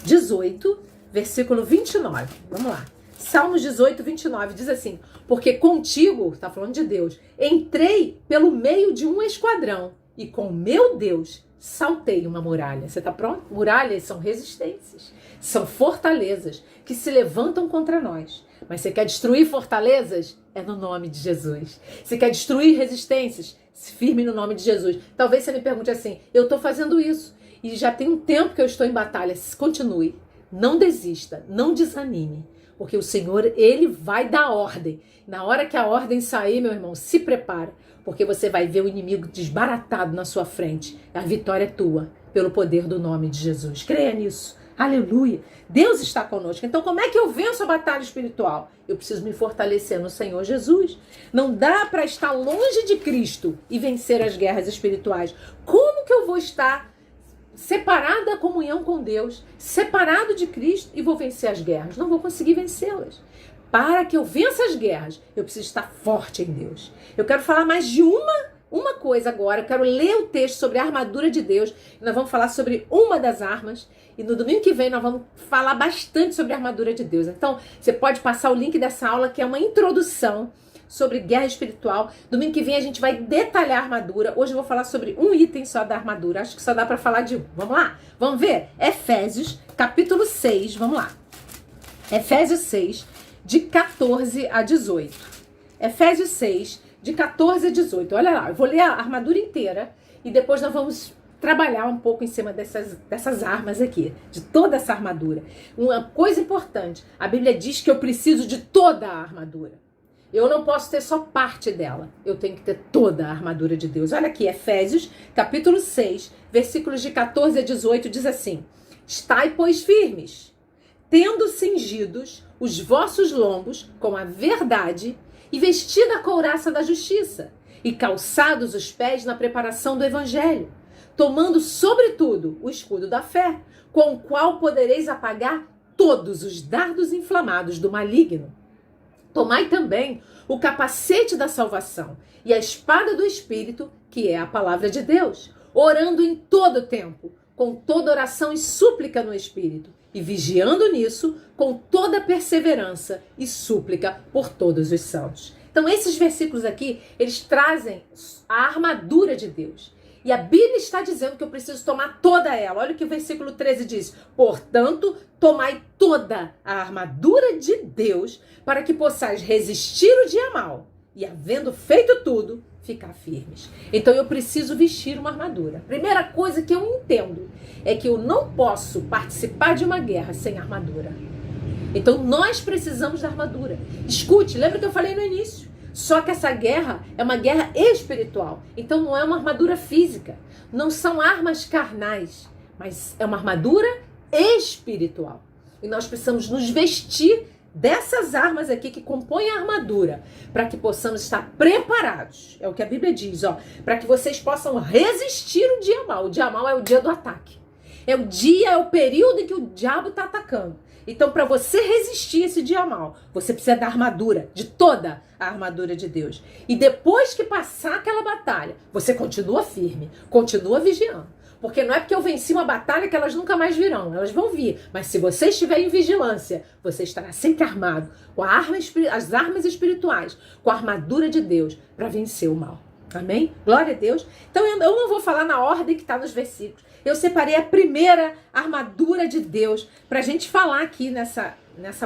18, versículo 29. Vamos lá. Salmos 18, 29 diz assim: porque contigo, está falando de Deus, entrei pelo meio de um esquadrão e com meu Deus saltei uma muralha. Você está pronto? Muralhas são resistências, são fortalezas que se levantam contra nós. Mas você quer destruir fortalezas? É no nome de Jesus. Você quer destruir resistências? Se firme no nome de Jesus. Talvez você me pergunte assim: eu estou fazendo isso e já tem um tempo que eu estou em batalha. Continue. Não desista. Não desanime. Porque o Senhor, Ele vai dar ordem. Na hora que a ordem sair, meu irmão, se prepara. Porque você vai ver o inimigo desbaratado na sua frente. A vitória é tua, pelo poder do nome de Jesus. Creia nisso. Aleluia. Deus está conosco. Então, como é que eu venço a batalha espiritual? Eu preciso me fortalecer no Senhor Jesus. Não dá para estar longe de Cristo e vencer as guerras espirituais. Como que eu vou estar separado da comunhão com Deus, separado de Cristo e vou vencer as guerras? Não vou conseguir vencê-las. Para que eu vença as guerras, eu preciso estar forte em Deus. Eu quero falar mais de uma coisa agora. Eu quero ler o texto sobre a armadura de Deus. Nós vamos falar sobre uma das armas. E no domingo que vem nós vamos falar bastante sobre a armadura de Deus. Então, você pode passar o link dessa aula, que é uma introdução sobre guerra espiritual. Domingo que vem a gente vai detalhar a armadura. Hoje eu vou falar sobre um item só da armadura. Acho que só dá para falar de um. Vamos lá? Vamos ver? Efésios, capítulo 6. Vamos lá. Efésios 6, de 14 a 18. Efésios 6, de 14 a 18. Olha lá, eu vou ler a armadura inteira e depois nós vamos trabalhar um pouco em cima dessas armas aqui, de toda essa armadura. Uma coisa importante, a Bíblia diz que eu preciso de toda a armadura. Eu não posso ter só parte dela, eu tenho que ter toda a armadura de Deus. Olha aqui, Efésios, capítulo 6, versículos de 14 a 18, diz assim: estai, pois, firmes, tendo cingidos os vossos lombos com a verdade e vestida a couraça da justiça e calçados os pés na preparação do evangelho, tomando sobretudo o escudo da fé, com o qual podereis apagar todos os dardos inflamados do maligno. Tomai também o capacete da salvação e a espada do Espírito, que é a palavra de Deus, orando em todo tempo, com toda oração e súplica no Espírito, e vigiando nisso com toda perseverança e súplica por todos os santos. Então esses versículos aqui, eles trazem a armadura de Deus. E a Bíblia está dizendo que eu preciso tomar toda ela. Olha o que o versículo 13 diz: portanto, tomai toda a armadura de Deus para que possais resistir o dia mal e, havendo feito tudo, ficar firmes. Então eu preciso vestir uma armadura. Primeira coisa que eu entendo é que eu não posso participar de uma guerra sem armadura. Então nós precisamos da armadura. Escute, lembra que eu falei no início? Só que essa guerra é uma guerra espiritual. Então não é uma armadura física. Não são armas carnais. Mas é uma armadura espiritual. E nós precisamos nos vestir dessas armas aqui que compõem a armadura, para que possamos estar preparados. É o que a Bíblia diz, ó, para que vocês possam resistir o dia mau. O dia mau é o dia do ataque. É o dia, é o período em que o diabo está atacando. Então, para você resistir esse dia mal, você precisa da armadura, de toda a armadura de Deus. E depois que passar aquela batalha, você continua firme, continua vigiando. Porque não é porque eu venci uma batalha que elas nunca mais virão, elas vão vir. Mas se você estiver em vigilância, você estará sempre armado, com as armas espirituais, com a armadura de Deus, para vencer o mal. Amém? Glória a Deus. Então eu não vou falar na ordem que está nos versículos. Eu separei a primeira armadura de Deus para a gente falar aqui nessa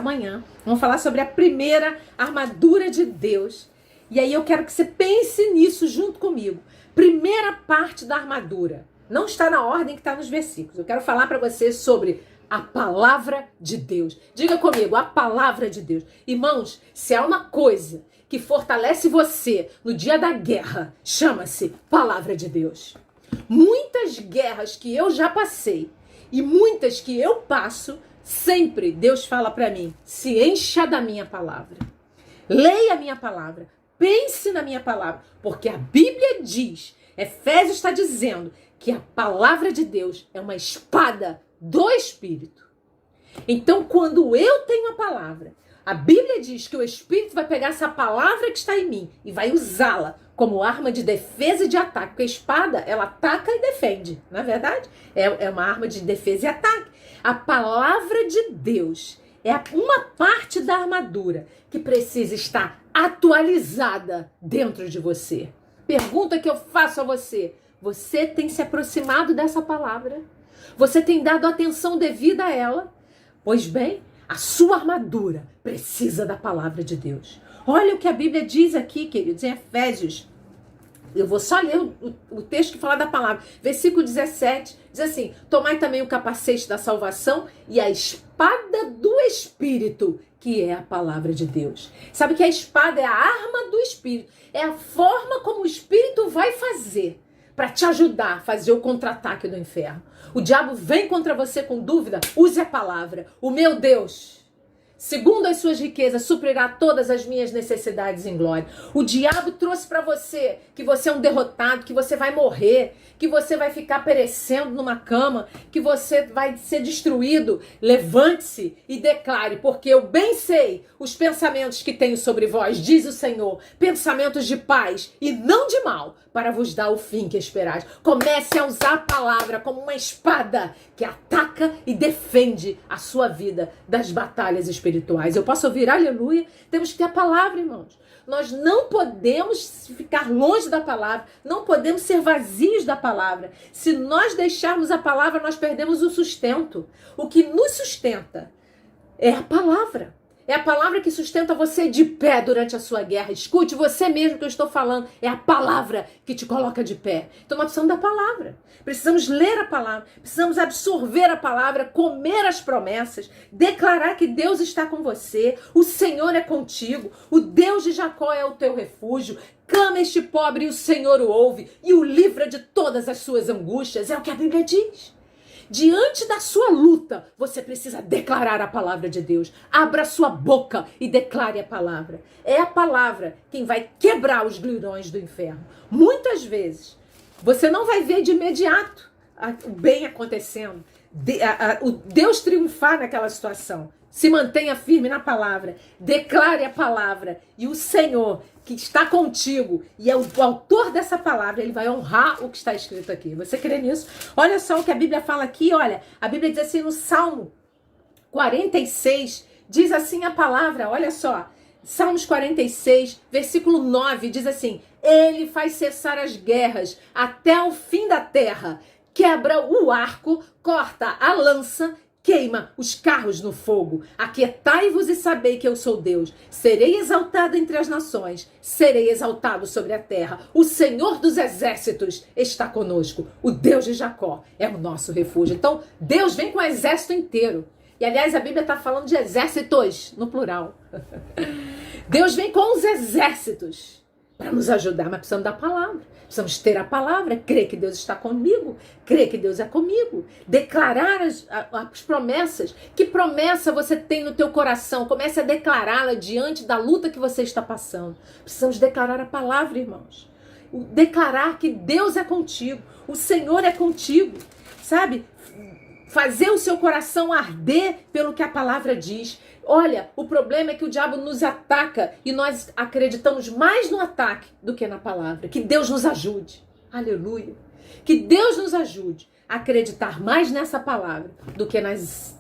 manhã. Vamos falar sobre a primeira armadura de Deus. E aí eu quero que você pense nisso junto comigo. Primeira parte da armadura. Não está na ordem que está nos versículos. Eu quero falar para você sobre a palavra de Deus. Diga comigo, a palavra de Deus. Irmãos, se há uma coisa que fortalece você no dia da guerra, chama-se palavra de Deus. Muitas guerras que eu já passei e muitas que eu passo, sempre Deus fala para mim, se encha da minha palavra. Leia a minha palavra, pense na minha palavra, porque a Bíblia diz, Efésios está dizendo que a palavra de Deus é uma espada do Espírito. Então, quando eu tenho a palavra, a Bíblia diz que o Espírito vai pegar essa palavra que está em mim e vai usá-la como arma de defesa e de ataque. Porque a espada, ela ataca e defende, não é verdade? É uma arma de defesa e ataque. A palavra de Deus é uma parte da armadura que precisa estar atualizada dentro de você. Pergunta que eu faço a você. Você tem se aproximado dessa palavra? Você tem dado atenção devida a ela? Pois bem, a sua armadura precisa da palavra de Deus. Olha o que a Bíblia diz aqui, queridos, em Efésios. Eu vou só ler o texto que fala da palavra. Versículo 17, diz assim, tomai também o capacete da salvação e a espada do Espírito, que é a palavra de Deus. Sabe que a espada é a arma do Espírito. É a forma como o Espírito vai fazer para te ajudar a fazer o contra-ataque do inferno. O diabo vem contra você com dúvida, use a palavra. O meu Deus, segundo as suas riquezas, suprirá todas as minhas necessidades em glória. O diabo trouxe para você que você é um derrotado, que você vai morrer, que você vai ficar perecendo numa cama, que você vai ser destruído. Levante-se e declare, porque eu bem sei os pensamentos que tenho sobre vós, diz o Senhor, pensamentos de paz e não de mal, para vos dar o fim que esperais. Comece a usar a palavra como uma espada que ataca e defende a sua vida das batalhas espirituais. Eu posso ouvir aleluia? Temos que ter a palavra, irmãos. Nós não podemos ficar longe da palavra, não podemos ser vazios da palavra. Se nós deixarmos a palavra, nós perdemos o sustento. O que nos sustenta é a palavra. É a palavra que sustenta você de pé durante a sua guerra. Escute você mesmo que eu estou falando. É a palavra que te coloca de pé. Então nós precisamos da palavra. Precisamos ler a palavra. Precisamos absorver a palavra, comer as promessas, declarar que Deus está com você. O Senhor é contigo. O Deus de Jacó é o teu refúgio. Clama este pobre e o Senhor o ouve e o livra de todas as suas angústias. É o que a Bíblia diz. Diante da sua luta, você precisa declarar a palavra de Deus. Abra sua boca e declare a palavra. É a palavra quem vai quebrar os grilhões do inferno. Muitas vezes, você não vai ver de imediato o bem acontecendo, o Deus triunfar naquela situação. Se mantenha firme na palavra, declare a palavra e o Senhor que está contigo e é o autor dessa palavra, ele vai honrar o que está escrito aqui. Você crê nisso? Olha só o que a Bíblia fala aqui, olha, a Bíblia diz assim no Salmo 46, diz assim a palavra, olha só, Salmos 46, versículo 9, diz assim, ele faz cessar as guerras até o fim da terra, quebra o arco, corta a lança, queima os carros no fogo. Aquietai-vos e sabei que eu sou Deus. Serei exaltado entre as nações. Serei exaltado sobre a terra. O Senhor dos exércitos está conosco. O Deus de Jacó é o nosso refúgio. Então, Deus vem com o exército inteiro. E, aliás, a Bíblia está falando de exércitos, no plural. Deus vem com os exércitos para nos ajudar, mas precisamos da palavra. Precisamos ter a palavra, crer que Deus está comigo, crer que Deus é comigo, declarar as promessas. Que promessa você tem no teu coração? Comece a declará-la diante da luta que você está passando. Precisamos declarar a palavra, irmãos. Declarar que Deus é contigo, o Senhor é contigo, sabe? fazer o seu coração arder pelo que a palavra diz. Olha, o problema é que o diabo nos ataca e nós acreditamos mais no ataque do que na palavra. Que Deus nos ajude. Aleluia. Que Deus nos ajude a acreditar mais nessa palavra do que nas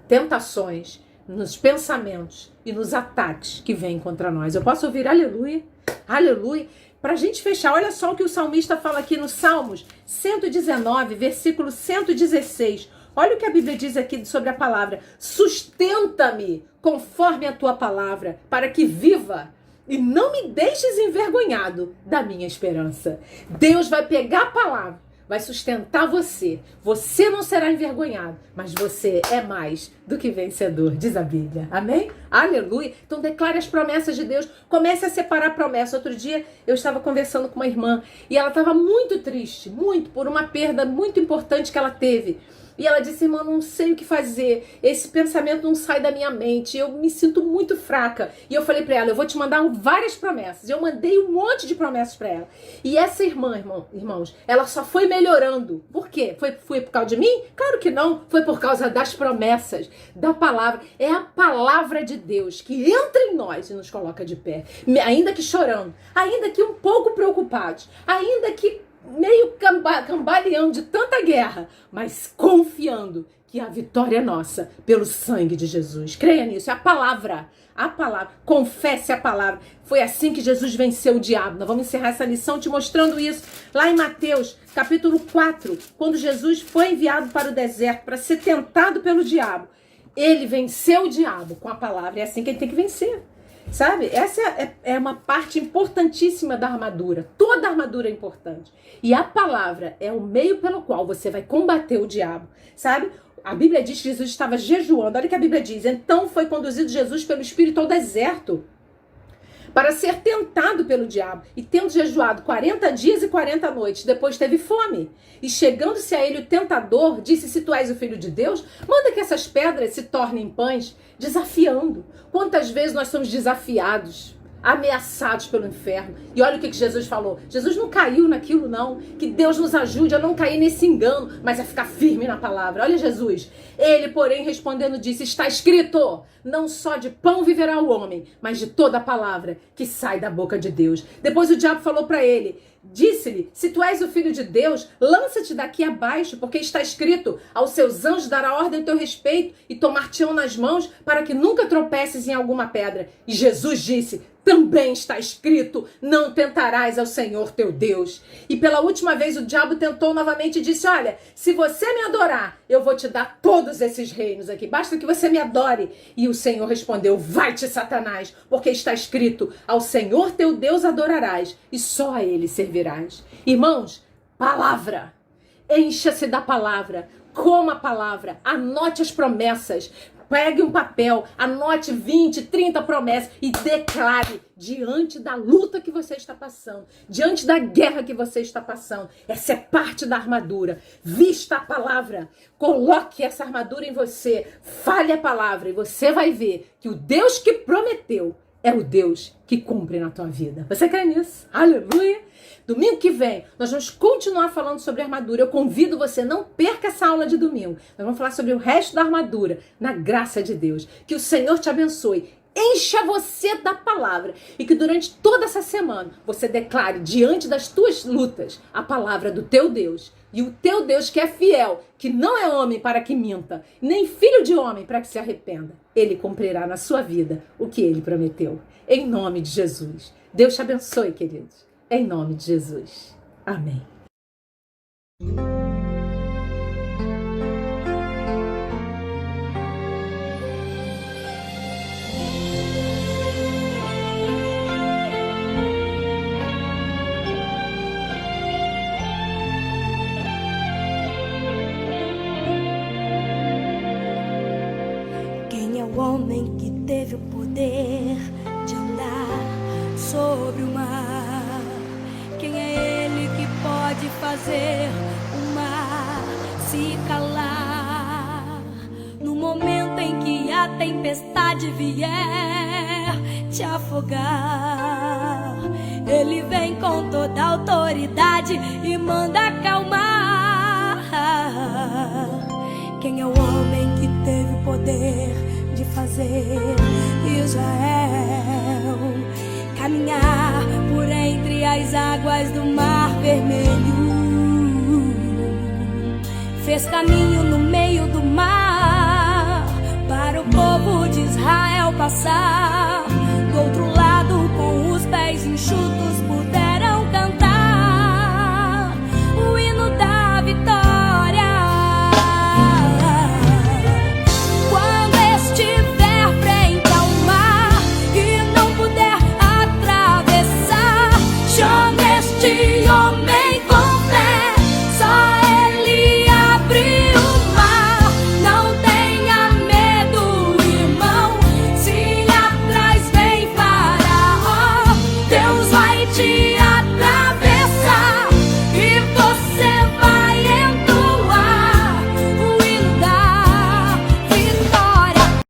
tentações, nos pensamentos e nos ataques que vêm contra nós. Eu posso ouvir aleluia? Aleluia. Para a gente fechar, olha só o que o salmista fala aqui no Salmos 119, versículo 116. Olha o que a Bíblia diz aqui sobre a palavra. Sustenta-me conforme a tua palavra, para que viva, e não me deixes envergonhado da minha esperança. Deus vai pegar a palavra, vai sustentar você. Você não será envergonhado, mas você é mais do que vencedor, diz a Bíblia. Amém? Aleluia. Então declare as promessas de Deus. Comece a separar promessas. Outro dia eu estava conversando com uma irmã e ela estava muito triste, muito, por uma perda muito importante que ela teve. E ela disse, irmã, não sei o que fazer, esse pensamento não sai da minha mente, eu me sinto muito fraca. E eu falei para ela, eu vou te mandar várias promessas. Eu mandei um monte de promessas para ela. E essa irmã, irmãos, ela só foi melhorando. Por quê? Foi por causa de mim? Claro que não. Foi por causa das promessas, da palavra. É a palavra de Deus que entra em nós e nos coloca de pé. Ainda que chorando, ainda que um pouco preocupados, ainda que meio cambaleando de tanta guerra, mas confiando que a vitória é nossa pelo sangue de Jesus. Creia nisso, é a palavra, confesse a palavra. Foi assim que Jesus venceu o diabo. Nós vamos encerrar essa lição te mostrando isso lá em Mateus, capítulo 4, quando Jesus foi enviado para o deserto para ser tentado pelo diabo. Ele venceu o diabo com a palavra, é assim que ele tem que vencer. Sabe? Essa é uma parte importantíssima da armadura. Toda armadura é importante. E a palavra é o meio pelo qual você vai combater o diabo. Sabe? A Bíblia diz que Jesus estava jejuando. Olha o que a Bíblia diz. Então foi conduzido Jesus pelo Espírito ao deserto para ser tentado pelo diabo. E tendo jejuado 40 dias e 40 noites, depois teve fome. E chegando-se a ele o tentador, disse, se tu és o Filho de Deus, manda que essas pedras se tornem pães, desafiando. Quantas vezes nós somos desafiados, ameaçados pelo inferno. E olha o que Jesus falou. Jesus não caiu naquilo, não. Que Deus nos ajude a não cair nesse engano, mas a ficar firme na palavra. Olha Jesus. Ele, porém, respondendo, disse, está escrito, não só de pão viverá o homem, mas de toda a palavra que sai da boca de Deus. Depois o diabo falou para ele, disse-lhe, se tu és o Filho de Deus, lança-te daqui abaixo, porque está escrito, aos seus anjos dará ordem a teu respeito e tomar-te-ão nas mãos para que nunca tropeces em alguma pedra. E Jesus disse, também está escrito, não tentarás ao Senhor teu Deus. E pela última vez o diabo tentou novamente e disse, olha, se você me adorar, eu vou te dar todos esses reinos aqui, basta que você me adore. E o Senhor respondeu, vai-te Satanás, porque está escrito, ao Senhor teu Deus adorarás e só a ele servirás. Irmãos, palavra, encha-se da palavra, coma a palavra, anote as promessas, pegue um papel, anote 20, 30 promessas e declare diante da luta que você está passando, diante da guerra que você está passando. Essa é parte da armadura. Vista a palavra, coloque essa armadura em você, fale a palavra e você vai ver que o Deus que prometeu é o Deus que cumpre na tua vida. Você crê nisso? Aleluia! Domingo que vem, nós vamos continuar falando sobre armadura. Eu convido você, não perca essa aula de domingo. Nós vamos falar sobre o resto da armadura, na graça de Deus. Que o Senhor te abençoe. Encha você da palavra. E que durante toda essa semana, você declare diante das tuas lutas a palavra do teu Deus. E o teu Deus que é fiel, que não é homem para que minta, nem filho de homem para que se arrependa. Ele cumprirá na sua vida o que ele prometeu. Em nome de Jesus. Deus te abençoe, queridos. Em nome de Jesus. Amém. Quem é o homem que teve o poder de andar sobre o mar? Quem é ele que pode fazer o mar se calar? No momento em que a tempestade vier te afogar, ele vem com toda a autoridade e manda acalmar. Quem é o fazer Israel caminhar por entre as águas do Mar Vermelho. Fez caminho no meio do mar para o povo de Israel passar do outro lado com os pés enxutos